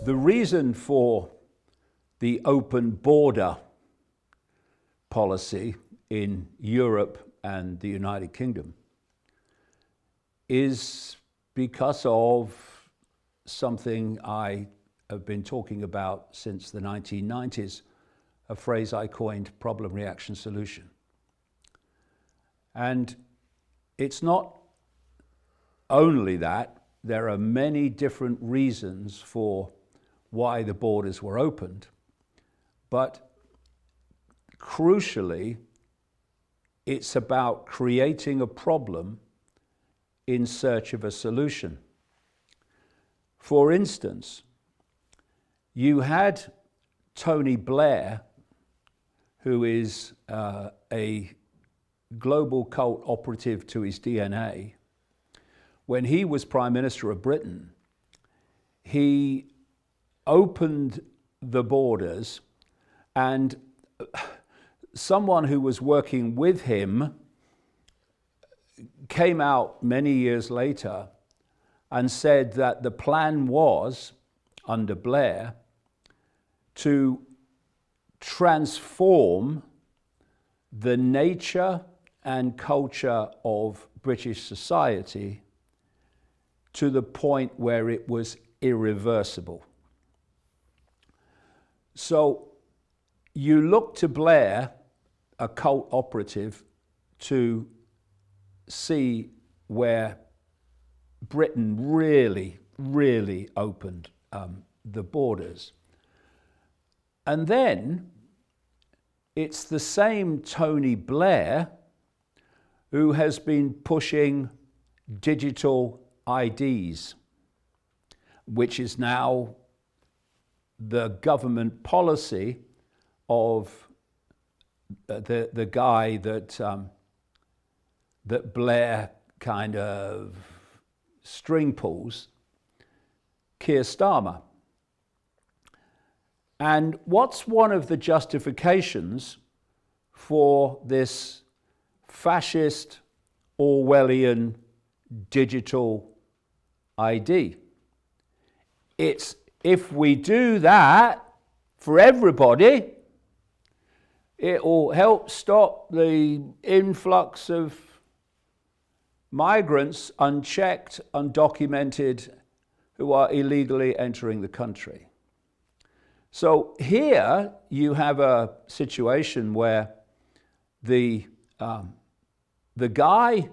The reason for the open border policy in Europe and the United Kingdom is because of something I have been talking about since the 1990s, a phrase I coined problem, reaction, solution. And it's not only that, there are many different reasons for why the borders were opened, but crucially, it's about creating a problem in search of a solution. For instance, you had Tony Blair, who is a global cult operative to his DNA. When he was Prime Minister of Britain, he opened the borders, and someone who was working with him came out many years later and said that the plan was, under Blair, to transform the nature and culture of British society to the point where it was irreversible. So you look to Blair, a cult operative, to see where Britain really, really opened the borders. And then it's the same Tony Blair who has been pushing digital IDs, which is now the government policy of the guy that that Blair kind of string pulls, Keir Starmer. And what's one of the justifications for this fascist Orwellian digital ID? It's, if we do that for everybody, it will help stop the influx of migrants, unchecked, undocumented, who are illegally entering the country. So here you have a situation where the guy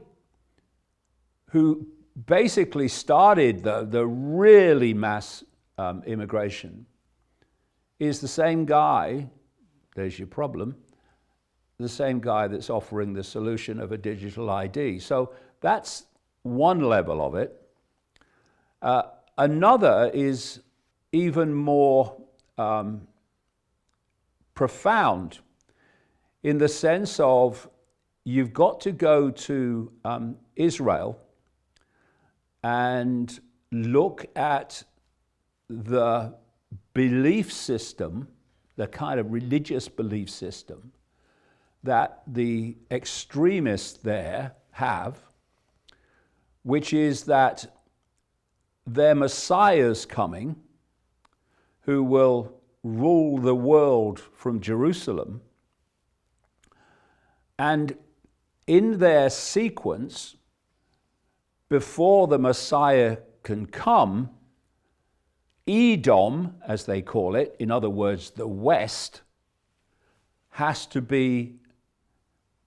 who basically started the really mass immigration is the same guy, there's your problem, the same guy that's offering the solution of a digital ID. So that's one level of it. Another is even more profound in the sense of you've got to go to Israel and look at the belief system, the kind of religious belief system that the extremists there have, which is that their Messiah's coming, who will rule the world from Jerusalem. And in their sequence, before the Messiah can come, Edom, as they call it, in other words, the West, has to be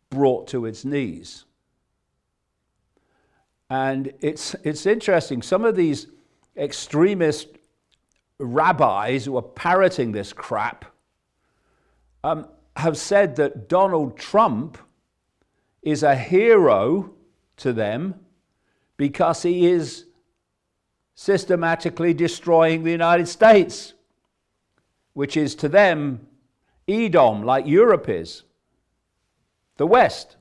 brought to its knees. And it's interesting, some of these extremist rabbis who are parroting this crap have said that Donald Trump is a hero to them because he is systematically destroying the United States, which is to them Edom, like Europe is, the West.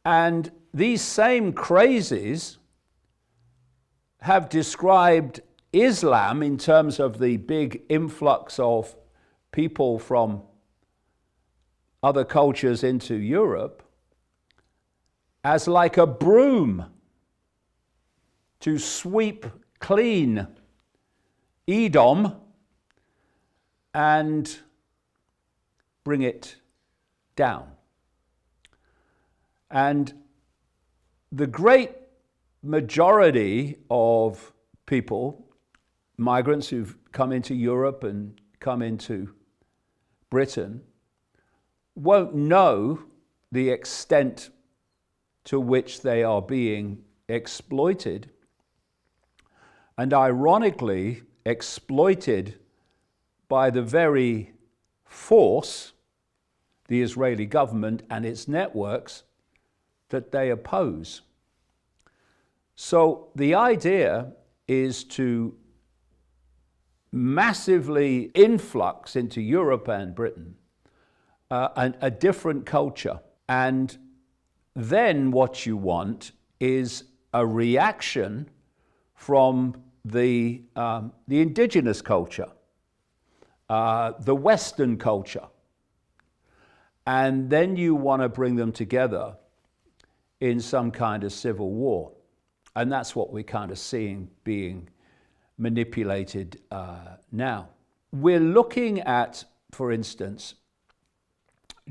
And these same crazies have described Islam in terms of the big influx of people from other cultures into Europe as like a broom to sweep clean Edom and bring it down. And the great majority of people, migrants who've come into Europe and come into Britain, won't know the extent to which they are being exploited, and ironically exploited by the very force, the Israeli government and its networks, that they oppose. So the idea is to massively influx into Europe and Britain a different culture. And then what you want is a reaction from the indigenous culture, the Western culture. And then you want to bring them together in some kind of civil war. And that's what we're kind of seeing being manipulated now. We're looking at, for instance,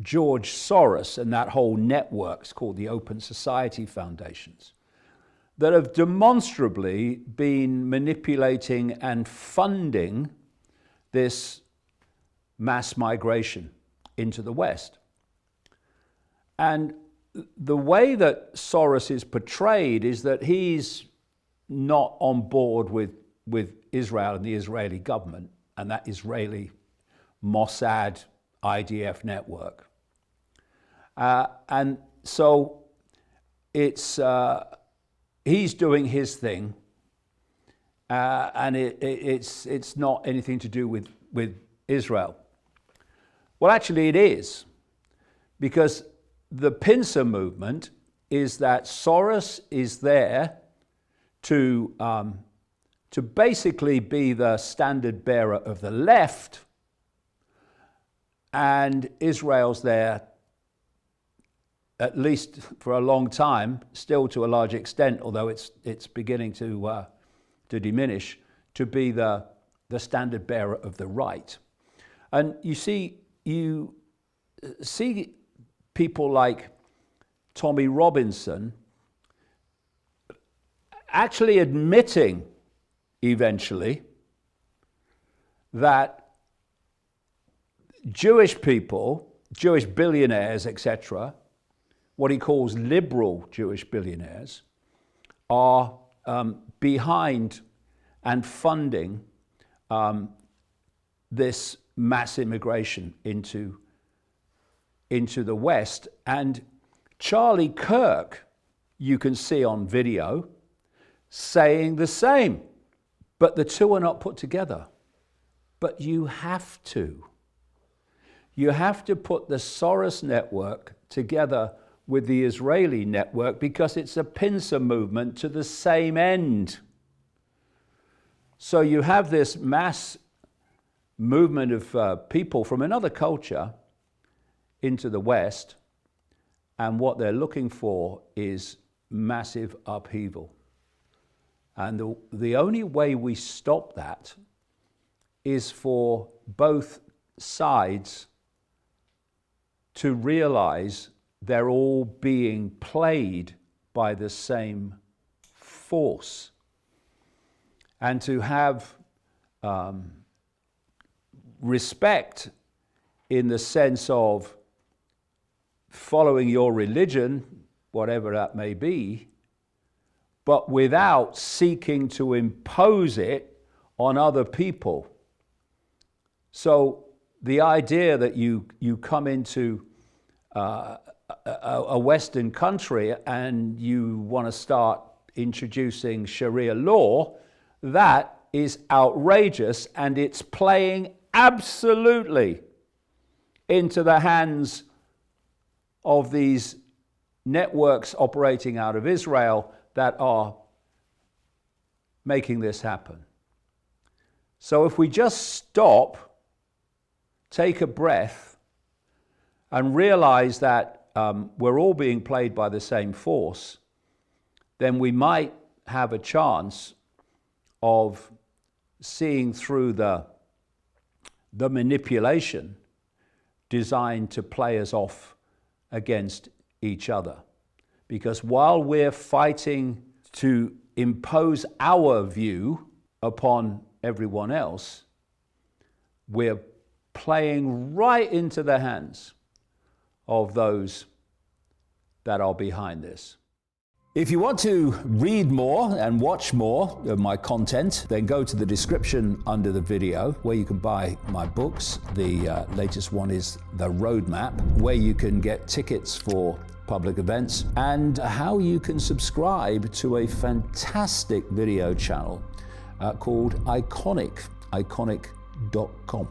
George Soros and that whole network, it's called the Open Society Foundations, that have demonstrably been manipulating and funding this mass migration into the West. And the way that Soros is portrayed is that he's not on board with Israel and the Israeli government and that Israeli Mossad IDF network. And so it's he's doing his thing, and it's not anything to do with Israel. Well, actually it is, because the pincer movement is that Soros is there to basically be the standard bearer of the left, and Israel's there, at least for a long time, still to a large extent, although it's beginning to diminish, to be the standard bearer of the right. And you see people like Tommy Robinson actually admitting eventually that Jewish people, Jewish billionaires, etc., what he calls liberal Jewish billionaires, are behind and funding this mass immigration into the West. And Charlie Kirk, you can see on video, saying the same. But the two are not put together. But you have to. You have to put the Soros network together with the Israeli network, because it's a pincer movement to the same end. So you have this mass movement of people from another culture into the West, and what they're looking for is massive upheaval. And the only way we stop that is for both sides to realize they're all being played by the same force, and to have respect in the sense of following your religion, whatever that may be, but without seeking to impose it on other people. So the idea that you come into a Western country and you want to start introducing Sharia law, that is outrageous, and it's playing absolutely into the hands of these networks operating out of Israel that are making this happen. So if we just stop, take a breath, and realize that we're all being played by the same force, then we might have a chance of seeing through the manipulation designed to play us off against each other. Because while we're fighting to impose our view upon everyone else, we're playing right into the hands of those that are behind this. If you want to read more and watch more of my content, then go to the description under the video where you can buy my books. The latest one is The Roadmap, where you can get tickets for public events, and how you can subscribe to a fantastic video channel called Iconic, iconic.com.